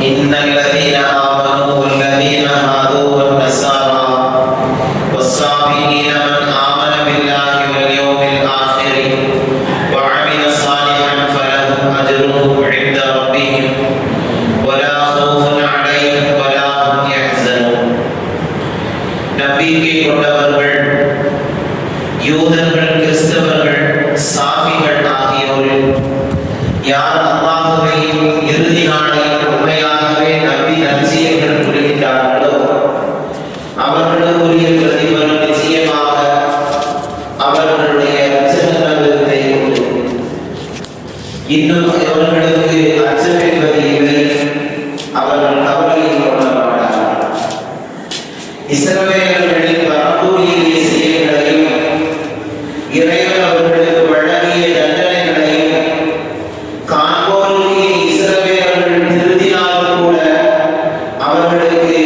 إن الذين آمنوا والذين هادوا والنصارى والصابئين من آمن بالله واليوم الآخر وعمل صالحا فلهم أجرهم عند ربهم ولا خوف عليهم ولا هم يحزنون. நம்பிக்கை கொண்டவர்கள் யூதர்கள், கிறிஸ்தவர்கள், சாபிகள் ஆகியோரில் யார் அல்லாஹ்வையும் இறுதி நாளையும் உண்மையாகவே நம்பி நற்செயல்கள் புரிகின்றார்களோ அவர்களுக்குரிய பிரதிபலன் நிச்சயமாக அவர்களுடைய அச்சமற்றத்தை உண்டு. இன்னும் அவர்களுக்கு அச்சம் என்பது இல்லை, அவர்கள் கவலையில் கொள்ளப்பட்டார்கள். இஸ்ரவேலர்களின் வரம்பூரிய செயல்களையும் இறைவன் அவர்களுக்கு வழங்கிய தண்டனைகளையும் காண்போருக்கு இஸ்ரவேலர்கள் திருத்தினாலும் கூட அவர்களுக்கு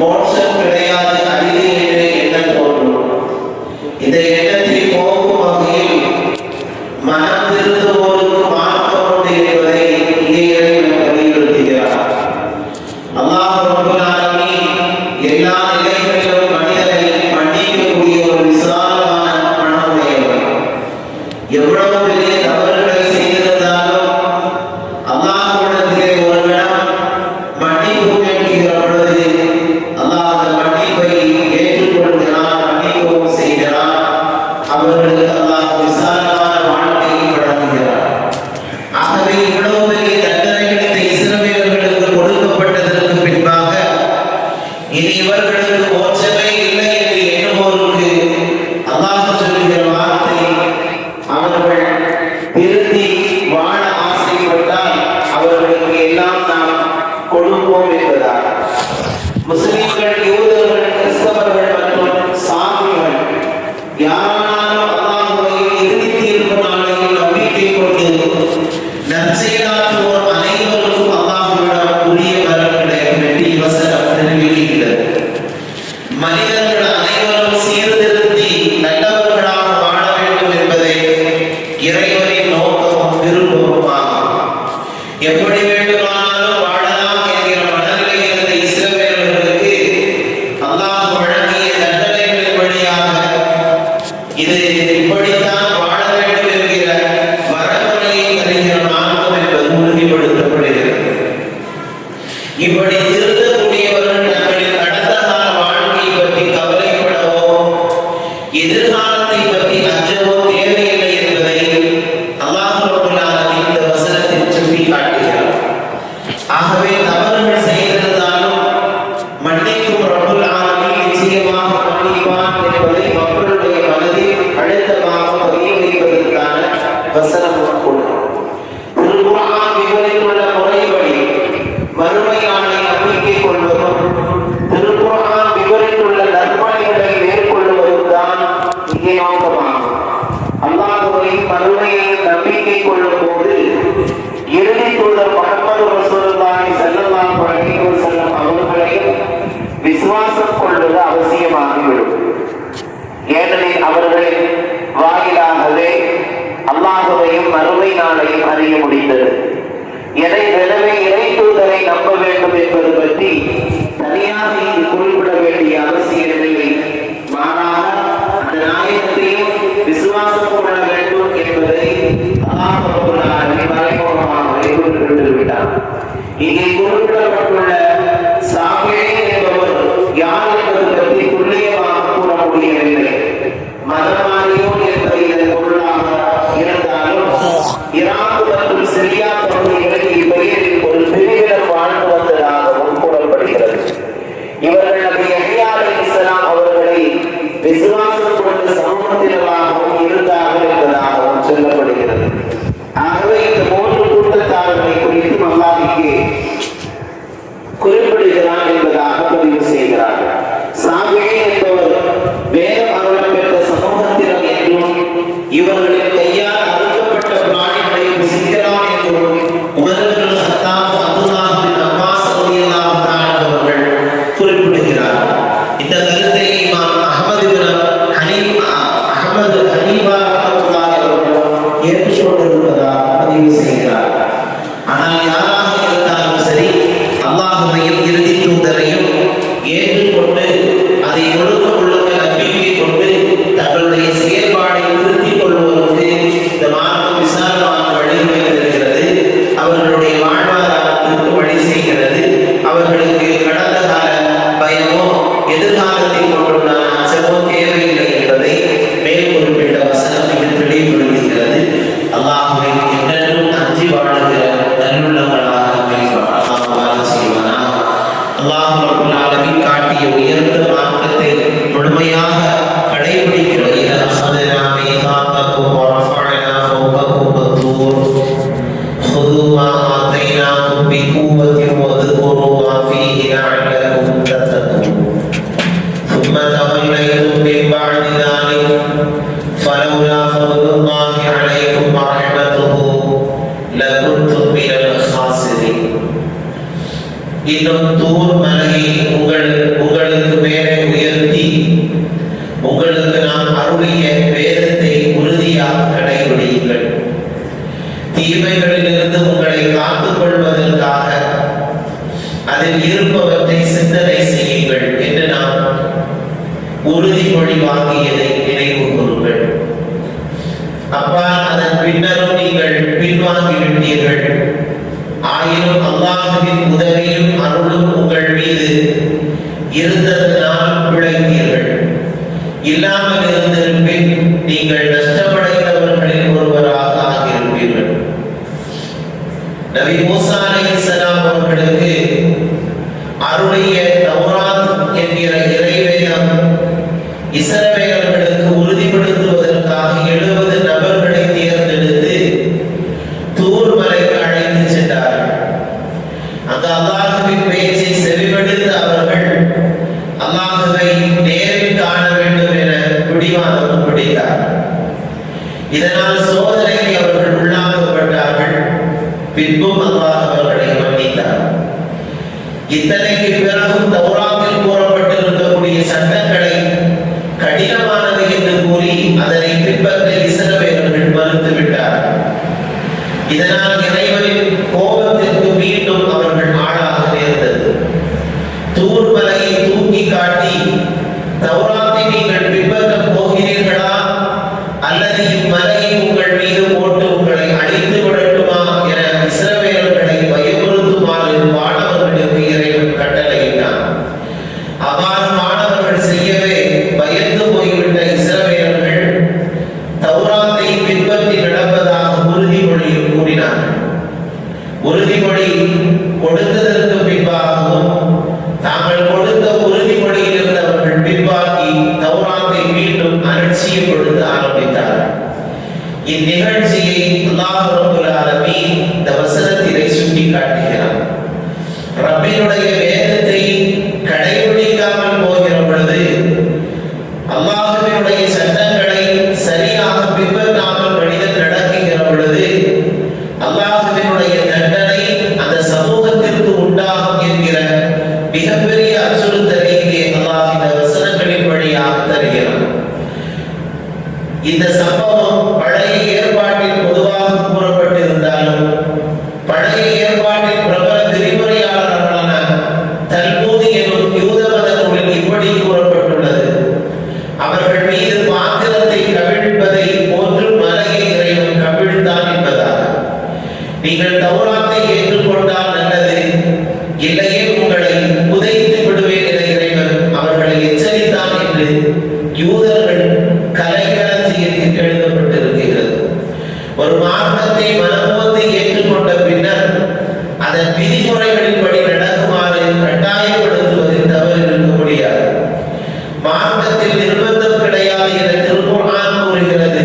மோட்சம் கிடையாது அரிது என்ற எண்ணம் தோன்றும். இந்த எண்ணத்தை போக்கும் வகையில் மனம் திருந்துவோருக்கு மார்க்கம் உண்டு என்பதை இங்கே இறைவன் வலியுறுத்துகிறார். அல்லாஹ் ரப்பல் ஆலமீன் எல்லா நிலைகளிலும் மனிதனை மன்னிக்கக்கூடிய ஒரு விசாலமான மனமுடையவர். எவ்வளவு பெரிய தவறுகளை செய்திருந்தாலும் அல்லாஹ்விடத்திலே ஒரு கணம் மன்னிப்பு கேட்கிற பொழுது அல்லாஹ் அந்த மன்னிப்பை ஏற்றுக்கொள்கிறான், மன்னிக்கவும் செய்கிறான். அவர்களுக்கு அல்லாஹ் விசாலமான வாழ்க்கையை வழங்குகிறார். ஆகவே இவ்வளவு பெரிய தண்டனைகள் இந்த இஸ்ரவேலர்களுக்கு கொடுக்கப்பட்டதற்கு பின்பாக இனி இவர்களுக்கு மோட்சமே இல்லை என்று எண்ணுவோருக்கு அல்லாஹ் சொல்லுகிற வார்த்தை, அவர்கள் திருத்தி வாழ ஆசைப்பட்டால் அவர்களுக்கு எல்லாம் நாம் கொடுப்போம் என்பதாக. முஸ்லிம்கள், யூதர்கள், கிறிஸ்தவர்கள் மற்றும் சாமிகள் யாராலும் அல்லாஹ்வை இறுதி தீர்ப்பு நாளையில் நம்பிக்கை கொண்டு நற்செயலாற்றுவோர் அனைவருக்கும் அல்லாஹ்விடம் உரிய பலன் கிடைக்கும் என்று வசனம் தெரிவிக்கிறது. மனிதர்கள் அனைவரும் சீர்திருத்தி நல்லவர்களாக வாழ வேண்டும் என்பதை இறைவனின் நோக்கமும் விருப்பமாகும். எப்படி வேண்டுமானாலும் வாழலாம் என்கிற மனநிலை இருந்த இஸ்ரவேலர்களுக்கு அல்லாஹ் வழங்கிய தண்டனைகளின் வழியாக இது இப்படித்தான் வாழ வேண்டும் என்கிற வரமுறையை தருகிற மார்க்கம் என்பது உறுதிப்படுத்தப்படுகிறது. இப்படி திருத்தக்கூடியவர்கள் தங்களின் கடந்த கால வாழ்க்கையை பற்றி கவலைப்படவோ எதிர்காலத்தை பற்றி அஞ்சவோ தேவையில்லை என்பதை அல்லாஹ் ரப்பல் ஆலமீன் இந்த வசனத்தில் சுட்டி காட்டுகிறார். ஆகவே தவறுகள் செய்திருந்தாலும் மன்னிக்கும் ரப்பல் ஆலமீன் நிச்சயமாக மன்னிப்பான் என்பதை மக்களுடைய மனதில் அழுத்தமாக பதிய வைப்பதற்கான வசனம் கொண்டு திருக்குர்ஆன் விவரித்துள்ள முறைப்படி மறுமை நாளை நம்பிக்கை கொள்வதும் திருக்குர்ஆன் விவரித்துள்ள நற்பணிகளை மேற்கொள்வதும் தான் இங்கே நோக்கமாகும். அல்லாஹ்வை மறுமையை நம்பிக்கை கொள்ளும் போது இறுதி தூதர் முஹம்மது ரசூலுல்லாஹி ஸல்லல்லாஹு அலைஹி வஸல்லம் அவர்களையும் விசுவாசம் கொள்வது அவசியமாகிவிடும். ஏனெனில் அவர்களின் வாயிலாகவே அல்லாஹ்வையும் மறுமை நாளையும் அறிய முடிந்தது. எனவே இறை தூதரை நம்ப வேண்டும் என்பது பற்றி தனியாக இங்கு குறிப்பிட வேண்டிய அவசியமில்லை. மாறாக அந்த நாயகத்தையும் விசுவாசம் கொள்ள வேண்டும் என்பதை அல்லாஹ் ரப்பல் ஆலமீன் மறைமுகமாகவே குறிப்பிட்டுவிட்டார். இங்கே குறிப்பிடப்பட்டுள்ள சாபிஈ என்பவர் யார் என்பது பற்றி துல்லியமாக கூற முடியவில்லை. மதமானியோன் என்பது இதன் பொருளாக இருந்தாலும் ஈராக் மற்றும் சிரியா பகுதிகளில் இப்பெயரில் ஒரு பிரிவினர் வாழ்ந்து வந்ததாகவும் கூறப்படுகிறது. இவர்கள் நபி யஹ்யா அலைஹிஸ்ஸலாம் அவர்களை விசுவாசம் கொண்ட சமூகத்தினராகவும் இருந்தார்கள் என்பதாகவும் சொல்லப்படுகிறது. ஆகவே இந்த மூன்று கூட்டத்தார்களை குறித்து அல்லாஹ் இங்கே குறிப்பிடுகிறான் என்பதாக பதிவு செய்கிறார்கள். சாபிஈ என்பவர் வேதம் அருளப் பெற்ற சமூகத்தினர் என்றும் இவர்களின் கையால் அறுக்கப்பட்ட பிராணிகளை புசிக்கலாம் என்றும் Umar Khattab Abdullah bin Abbas ரலியல்லாஹு தஆலா அவர்கள் குறிப்பிடுகிறார்கள். இந்த கருத்தை இமாம் அஹ்மது ஹனீஃபா ரஹ்மத்துல்லாஹி அவர்கள் ஏற்றுக்கொண்டிருப்பதாக பதிவு செய்கிறார். ஆனால் யாராக இருந்தாலும் சரி என்னும் தூர் மலையை உங்களுக்கு மேலே உயர்த்தி உங்களுக்கு நான் அருளிய வேதத்தை உறுதியாக கடைபிடியுங்கள். தீமைகளிலிருந்து உங்களை காத்துக் கொள்வதற்காக அதில் இருப்பவற்றை சிந்தனை செய்யுங்கள் என்று நான் உறுதிமொழி வாங்கியதை நினைவு கூறுங்கள். அப்பா, அதன் பின்னரும் நீங்கள் பின்வாங்கிவிட்டீர்கள். ஆயினும் அல்லாஹ்வின் உதவியும் அருளும் உங்கள் மீது இருந்ததனால் பிழைத்தீர்கள். இல்லாமல் இருந்திருப்பின் நீங்கள் நஷ்டமடைந்தவர்களில் ஒருவராக ஆகியிருப்பீர்கள். நபி மூசா அலைஹிஸ்ஸலாம் அவர்களுக்கு அருளிய தௌராத் என்கிற இறைவேதம் இஸ்ரவேலர்களுக்கு உறுதிப்படுத்துவதற்காக 70 நபர்களை தேர்ந்தெடுத்து தூர் மலைக்கு அழைத்து சென்றார்கள். அங்கு அல்லாஹ்வின் பேச்சை செவிமடுத்த அவர்கள் அல்லாஹ்வை நேரில் காண வேண்டும் என பிடிவாதம் பிடித்தார்கள். இதனால் சோதனைக்கு அவர்கள் உள்ளாக்கப்பட்டார்கள். பின்பும் அல்லாஹ் அவர்களை மன்னித்தார். இத்தனைக்கு பிறகும் தௌராத்தில் கூறப்பட்டிருக்கக்கூடிய சட்டங்களை கடினமானது என்று கூறி அதனை பின்பற்ற இஸ்ரவேலர்கள் மறுத்துவிட்டார்கள். இதனால் இறைவனின் கோபத்திற்கு மீண்டும் அவர்கள் ஆளாக நேர்ந்தது. தூர் மலையை தூக்கி காட்டி தௌராத்தை நீங்கள் பின்பற்றப் போகிறீர்களா அல்லது இம்மலையை உங்கள் மீது போட்டு உங்களை அழித்து விடட்டுமா என இஸ்ரவேலர்களை பயமுறுத்துமாறு மாணவர்களுக்கு இறைவன் கட்டளையிட்டான். அவ்வாறு மாணவர்கள் செய்யவே பயந்து போய்விட்ட இஸ்ரவேலர்கள் தௌராத்தை பின்பற்றி நடப்பதாக உறுதிமொழியில் கூறினார்கள். உறுதிமொழி கொடுத்ததற்கு பின்பாகவும் தாங்கள் கொடுத்த உறுதிமொழியில் இருந்து அவர்கள் பின்வாங்கி தௌராத்தை மீண்டும் அலட்சியப்படுத்த ஆரம்பித்தார்கள். இந்நிகழ்ச்சியை அல்லாஹ் ரப்பல் ஆலமீன் இந்த வசனத்திலே சுட்டி காட்டுகிறார். ரப்பினுடைய வேதத்தை கடைபிடிக்காமல் போகிற பொழுது, அல்லாஹ்வினுடைய சட்டங்களை சரியாக பின்பற்றாமல் மனிதன் நடக்குகிற பொழுது அல்லாஹ்வினுடைய தண்டனை அந்த சமூகத்திற்கு உண்டாகும் என்கிற மிகப்பெரிய அச்சுறுத்தலை இங்கே அல்லாஹ் இந்த வசனங்களின் வழியாக தருகிறார். இந்த சம்பவம் பழைய ஏற்பாட்டில் பொதுவாக கூறப்பட்டிருந்தாலும் பழைய ஏற்பாட்டின் பிரபல விரிவுரையாளர்களான தல்மூத் எனும் யூத மத நூலில் இப்படி கூறப்பட்டுள்ளது. அவர்கள் மீது பாத்திரத்தை கவிழ்ப்பதை போன்று மலையை இறைவன் கவிழ்த்தான் என்பதாக. நீங்கள் தௌராத்தை ஏற்றுக்கொண்டால் நல்லது, இல்லையே உங்களை புதைத்து விடுவேன் என இறைவன் அவர்களை எச்சரித்தான் என்று யூதர்கள் கலைக்களஞ்சியத்தில் எழுதப்பட்டிருக்கிறது. ஒரு மார்க்கத்தை மனமுவந்து ஏற்றுக்கொண்ட பின்னர் அதன் விதிமுறைகளின்படி நடக்குமாறு கட்டாயப்படுத்துவதில் தவறு இருக்க முடியாது. மார்க்கத்தில் நிர்பந்தம் கிடையாது என திருக்குர்ஆன் கூறுகிறது.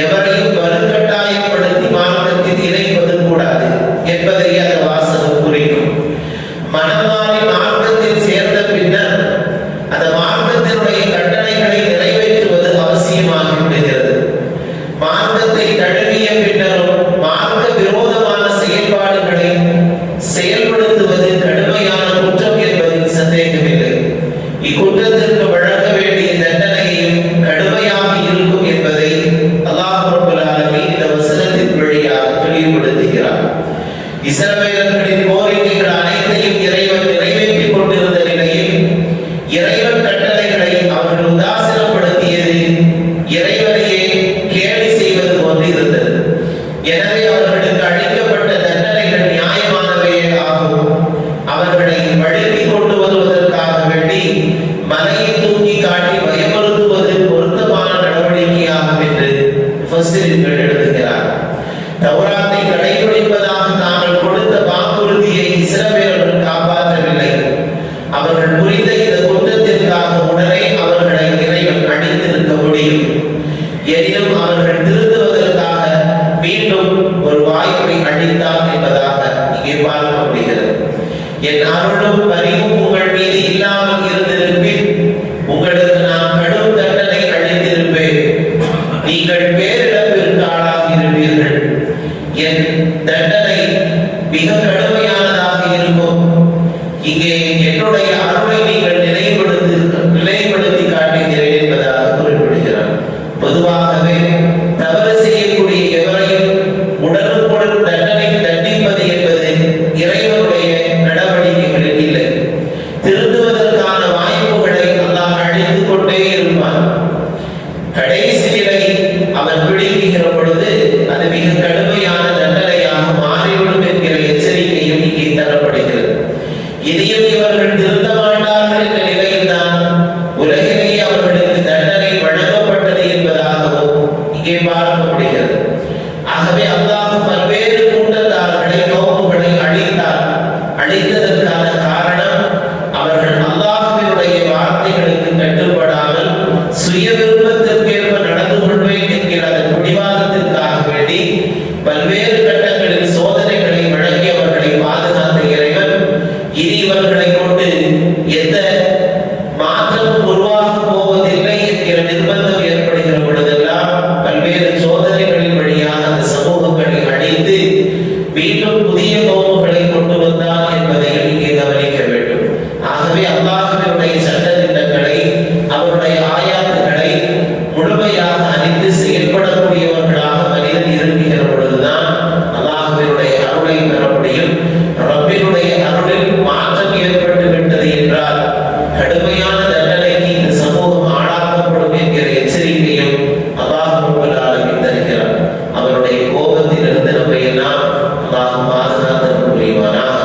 எவரையும் வலுக்கட்டாயப்படுத்தி மார்க்கத்தில் இணைப்பது கூடாது என்பதை அந்த வாசகம் குறிக்கும். மனமாறி மார்க்கத்தில் சேர்ந்த பின்னர் அந்த மார்க்கத்தினுடைய கட்டளைகளை நிறைவேற்றுவது அவசியமாகி விடுகிறது. மார்க்கத்தை தழுவிய பின்னரும் மார்க்க விரோதமான செயல்பாடுகளை செயல்படுத்துவது கடுமையான குற்றம் என்பதில் சந்தேகமில்லை. இக்குற்றத்திற்கு வழங்க வேண்டிய தண்டனையும் கடுமையாக இருக்கும் என்பதை அல்லாஹ் ரப்பல் ஆலமீன் இந்த வசனத்தின் வழியாக தெளிவுபடுத்துகிறார். இஸ்ரவேலர்களின் கோரிக்கைகள் அனைத்தையும் இறைவன் நிறைவேற்றிக் கொண்டிருந்த நிலையில் இறைவன் கட்டளைகளை அவர்கள் உதாசீனப்படுத்தியது இறைவனையே கேலி செய்வது போன்று இருந்தது. எனவே அவர்களுக்கு அளிக்கப்பட்ட தண்டனைகள் நியாயமானவே ஆகும். அவர்களை வழிக்கு கொண்டு வருவதற்காக வேண்டி மலையை தூக்கி காட்டி பயமுறுத்துவது பொருத்தமான நடவடிக்கையாகும் என்று முஃபஸ்ஸிரீன்கள் எழுதுகிறார். தௌராத்தை கடைபிடிப்பதாக தாங்கள் கொடுத்த வாக்குறுதியை இஸ்ரவேலர்கள் காப்பாற்றவில்லை. அவர்கள் புரிந்த இந்த குற்றத்திற்காக உடனே அவர்களை இறைவன் அழித்திருக்க முடியும். எனினும் அவர்கள் திருந்துவதற்காக மீண்டும் ஒரு வாய்ப்பை அளித்தார் என்பதாக இங்கே பார்க்க முடிகிறது. என் அருளும் பரிவும் உங்கள் மீது இல்லாமல் இருந்திருப்பின் உங்களுக்கு நான் கடும் தண்டனை அளித்திருப்பேன். நீங்கள் பேரிழப்பிற்கு ஆளாகி இருப்பீர்கள். என் தண்டனை மிக கடுமையானதாக இருக்கும். இங்கே பல்வேறு கட்டங்களில் சோதனைகளை வழங்கி அவர்களை பாதுகாத்த இறைவன் இனி இவர்களை கொண்டு எந்த மாற்றமும் உருவாக போவதில்லை என்கிற நிர்பந்தம் ஏற்படுகிற பொழுதெல்லாம் பல்வேறு சோதனைகளின் வழியாக அந்த சமூகங்களை அழித்து மீண்டும் புதிய கோபங்களை கொண்டு வந்தார் என்பதை இங்கே கவனிக்க வேண்டும். ஆகவே அல்லாஹ்வினுடைய சட்டத்திட்டங்களை அவருடைய ஆயாத்துகளை முழுமையாக அறிந்து செயல்படக்கூடியவர்களாக மனிதன் இருக்குகிற பொழுதுதான் அல்லாஹ்வினுடைய அருளை பெற முடியும். ரப்பினுடைய அருளில் மாற்றம் ஏற்பட்டு விட்டது என்றால் கடுமையான தண்டனைக்கு இந்த சமூகம் ஆளாக்கப்படும் என்கிற எச்சரிக்கையும் அல்லாஹ் ரப்பல் ஆலமீன் தருகிறார். அவருடைய கோபத்திலிருந்து நம்மை எல்லாம் அல்லாஹ் பாதுகாத்து புரிவானாக.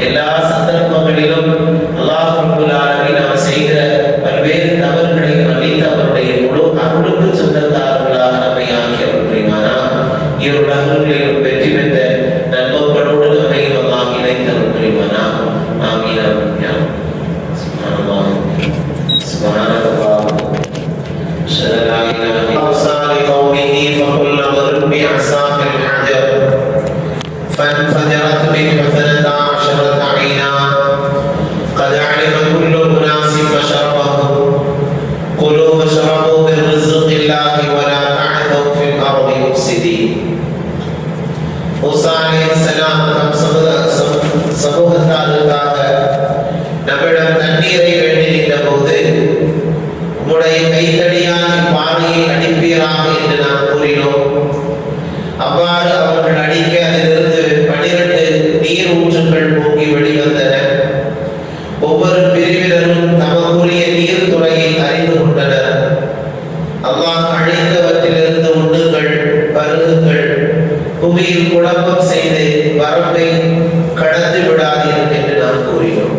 எல்லா சந்தர்ப்பங்களிலும் அல்லாஹ் ரப்பல் ஆலமீன் நாம் செய்கிற பல்வேறு தவறுகளை மன்னித்து அவருடைய முழு அருளுக்கு சொந்தக்காரர்களாக நம்மை ஆக்கி புரிவானாக. இருளர்களிலும் வெற்றி பெற்ற நண்பர்களோடு நம்மை அல்லாஹ் இணைத்து புரிவானாக. ஆமீன் ஆமீன். சுப்ஹானல்லாஹ் சுப்ஹானல்லாஹ் ஷல்லல்லாஹு அலைஹி வஸல்லம் قومه فكل ضرب بعصاك الحجر فانفجرت منه 12 عينا قد علم كل أناس مشربهم كلوا واشربوا من رزق الله ولا تعثوا في الأرض مفسدين. மூசா அலைஹிஸ்ஸலாம் சமூகத்தாருக்காக நம்மிடம் தண்ணீரை வேண்டியிருந்த போது உம்முடைய கைத்தடியால் பாறையை அடிப்பீராக என்று நாம் கூறினோம். அவ்வாறு அவர்கள் அடிக்க அதிலிருந்து 12 நீர் ஊற்றுக்கள் பொங்கி வெளிவந்தன. ஒவ்வொரு பிரிவினரும் தமக்குரிய நீர் துறையை அறிந்து கொண்டனர். அல்லாஹ் அழைத்தவற்றிலிருந்து உண்ணுங்கள், பருகுங்கள், புவியில் குழப்பம் செய்து வரம்பை கடந்து விடாதீர்கள் என்று நாம் கூறினோம்.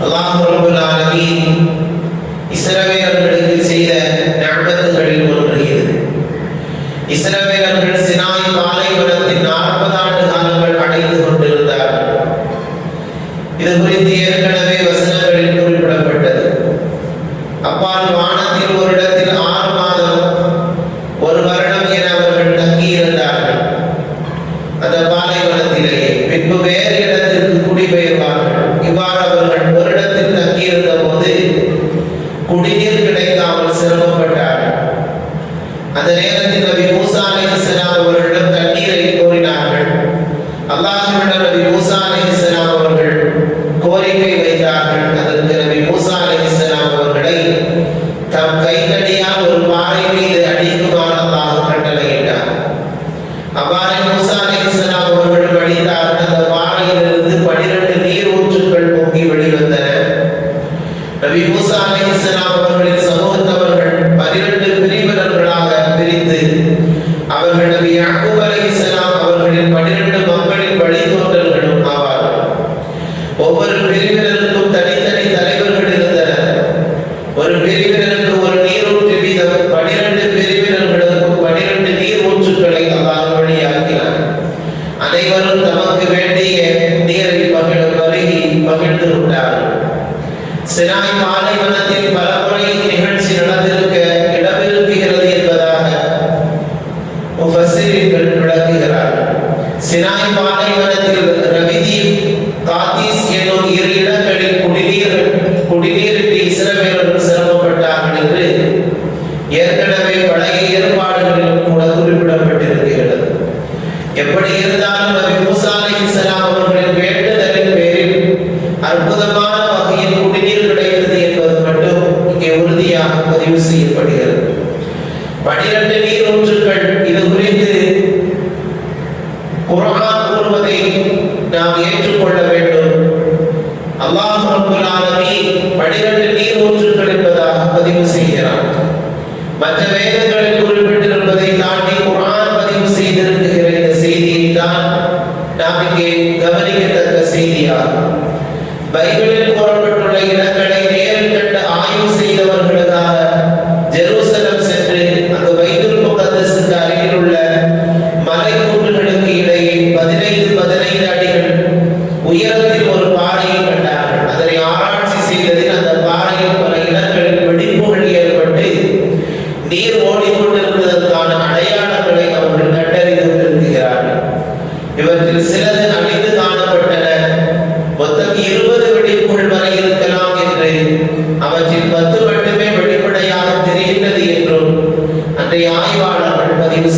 அல்லாஹ் ரப்பல் ஆலமீன் இஸ்ரவேலர்களுக்கு செய்த நிஅமத்துகளில் ஒன்று இது. இஸ்ரவேலர்கள் சினாய் பாலைவனத்தில் 40 ஆண்டு காலங்கள் அடைந்து கொண்டிருந்தார்கள். இது குறித்து ஏற்கனவே வசனங்களில் குறிப்பிடப்பட்டது. அப்பால் வானத்தில் ஒரு இடத்தில் 6 மாதம் 1 வருடம் என அவர்கள் தங்கியிருந்தார்கள். அந்த பாலைவனத்திலேயே பின்பு வேறு இடத்திற்கு குடிபெயர்வார்கள். இவ்வாறு அவர்கள் ஒரு இடத்தில் தங்கியிருந்த போது குடிநீர் கிடைக்காமல் சிரமப்பட்டார்கள். அந்த நேரத்தில் நபி மூசா அலைஹிஸ்ஸலாம் அவர்களிடம் தண்ணீரை கோரினார்கள். அல்லாஹ்விடம் நபி மூசா அலைஹிஸ்ஸலாம் அவர்கள் கோரிக்கை வைத்தார்கள். அதற்கு நபி மூசா அலைஹிஸ்ஸலாம் அவர்களை தம் கைத்தடியால் ஒரு பாறை மீது அடிக்குமாறு அல்லாஹ் கட்டளையிட்டார். அவ்வாறு மூசா அலைஹிஸ்ஸலாம் அவர்கள் அடித்தார்கள். அந்த பாறையிலிருந்து 12 நீர் ஊற்றுக்கள் பொங்கி வெளிவந்தன. நபி மூசா அலைஹிஸ்ஸலாம் அவர்களின் சமூகத்தவர்கள் 12 பிரிவினர்களாக பிரித்து அவர்கள் நபி யாக்கூப் அலைஹிஸ்ஸலாம் அவர்களின் 12 மக்களின் வழித்தோன்றல்களும் ஆவார்கள். ஒவ்வொரு பிரிவினருக்கும் தனித்தனி தலைவர்கள் இருந்தனர். ஒரு பிரிவினருக்கு ஒரு நீரூற்று வீதம் 12 பிரிவினர்களுக்கும் 12 நீர் ஊற்றுக்களை அல்லாஹ் வழியாக்கினார். அனைவரும் தமக்கு வேண்டிய நீரை பகிர்ந்து கொண்டார்கள். சினாய் பாலைவனத்தில் பல முறை நிகழ்ச்சி நடந்திருக்க இடமிருக்கிறது என்பதாக முஃபஸ்ஸிரீன்கள் விளக்குகிறார்கள். சினாய் பாலைவனத்தில் ரபிதீம், காதீஸ் என்னும் 2 இடங்களில் குடிநீருக்கு இஸ்ரவேலர்கள் சிரமப்பட்டார்கள் என்று ஏற்கனவே பழைய ஏற்பாடுகளிலும் கூட குறிப்பிடப்பட்டிருக்கிறது. எப்படி இருந்தாலும் நபி மூசா அலைஹிஸ்ஸலாம் அவர்களின் வேண்டுதலின் பேரில் அற்புதமான வகையில் குடிநீர் கிடைத்தது என்பது மட்டும் இங்கே உறுதியாக பதிவு செய்யப்படுகிறது. 12 நீர் ஊற்றுக்கள். இது குறித்து குர்ஆன் கூறுவதை நாம் ஏற்றுக்கொள்ள வேண்டும். அல்லாஹ் ரப்பல் ஆலமீன் 12 நீர் ஊற்றுக்கள் என்பதாக பதிவு செய்கிறார். மற்ற வேதங்களில் குறிப்பிட்டிருப்பதை தாண்டி குர்ஆன் பதிவு செய்திருக்கிற இந்த செய்தியை தான் நாம்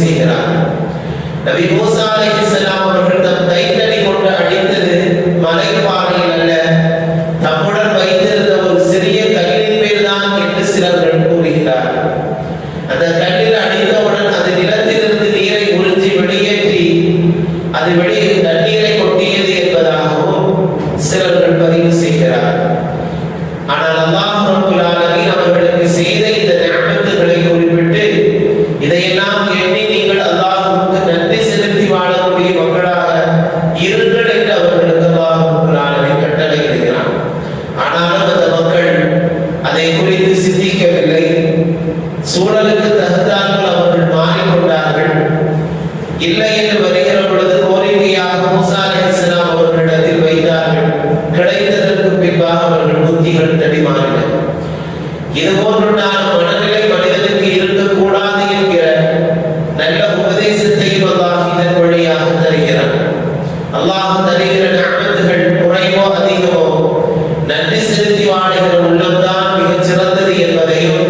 செய்கிறார். நபி மூசா அலைஹிஸ்ஸலாம் அவர்கள் தம் கைத்தடி கொண்டு அடித்தது மலைப்பாறையில் அல்ல, தம்முடன் வைத்திருந்த ஒரு சிறிய கல்லின் மேல் தான் என்று சிலர்கள் கூறுகிறார். அந்த கல்லில் அடித்தவுடன் அது நிலத்திலிருந்து நீரை உறிஞ்சி வெளியேற்றி அது வெளியே தண்ணீரை கொட்டியது என்பதாகவும் சிலர்கள் பதிவு செய்கிறார். ஆனால் அல்லாஹ் ரப்பல் ஆலமீன் அவர்களுக்கு செய்த இந்த நிஅமத்துகளை குறிப்பிட்டு இதையெல்லாம் எண்ணி நீங்கள் அல்லாஹ்வுக்கு நன்றி செலுத்தி வாழக்கூடிய மக்களாக இருங்கள் என்று அவர்களுக்கு அல்லாஹ் ரப்பல் ஆலமீன் கட்டளையிடுகிறார். ஆனாலும் அந்த மக்கள் அதை குறித்து சிந்திக்கவில்லை. சூழலுக்கு தகுந்தார்கள் அவர்கள் மாறிக்கொண்டார்கள். இல்லை என்று வருகிற பொழுது கோரிக்கையாக மூசா அலைஹிஸ்ஸலாம் அவர்களிடத்தில் வைத்தார்கள். கிடைத்ததற்கு பின்பாக அவர்கள் புத்திகள் தடிமாறின. இது போன்றுண்டான மனநிலை மனிதனுக்கு இருக்கக்கூடாது என்கிற நல்ல உபதேசத்தையும் அல்லாஹ் இதன் வழியாக தருகிறான். அல்லாஹ் தருகிற நிஅமத்துகள் குறைவோ அதிகமோ நன்றி செலுத்தி வாழுகிற உள்ளம்தான் மிகச் சிறந்தது என்பதையும்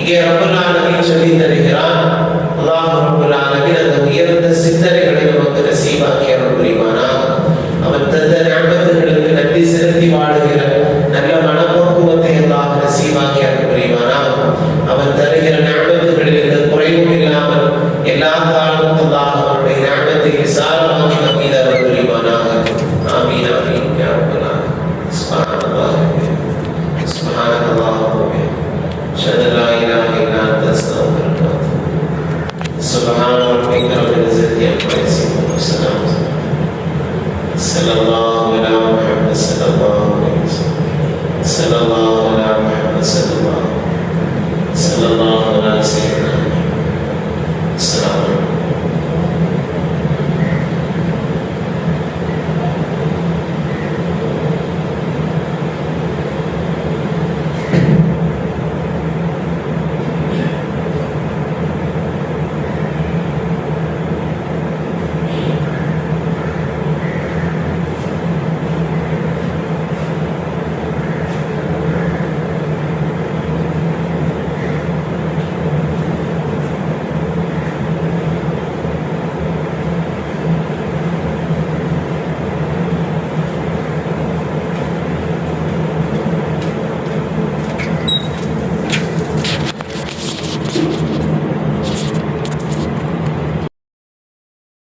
இங்கே ரப்பல் ஆலமீன் சொல்லி தருகிறான். அல்லாஹ் ரப்பல் ஆலமீன் அந்த உயர்ந்த சிந்தனைகளை நமக்கு நசீபாக்கி அருள் புரிவானாக. அவன் தந்த நிஅமத்துகளுக்கு நன்றி செலுத்தி வாழுகிற நல்ல மனப்போக்குவத்தை அல்லாஹ் நசீபாக்கி அருள் புரிவானாக. அவன் தருகிற நிஅமத்துகளில் எந்த குறைவும் இல்லாமல் எல்லா காலமும் அல்லாஹ் அவனுடைய நிஅமத்தை விசால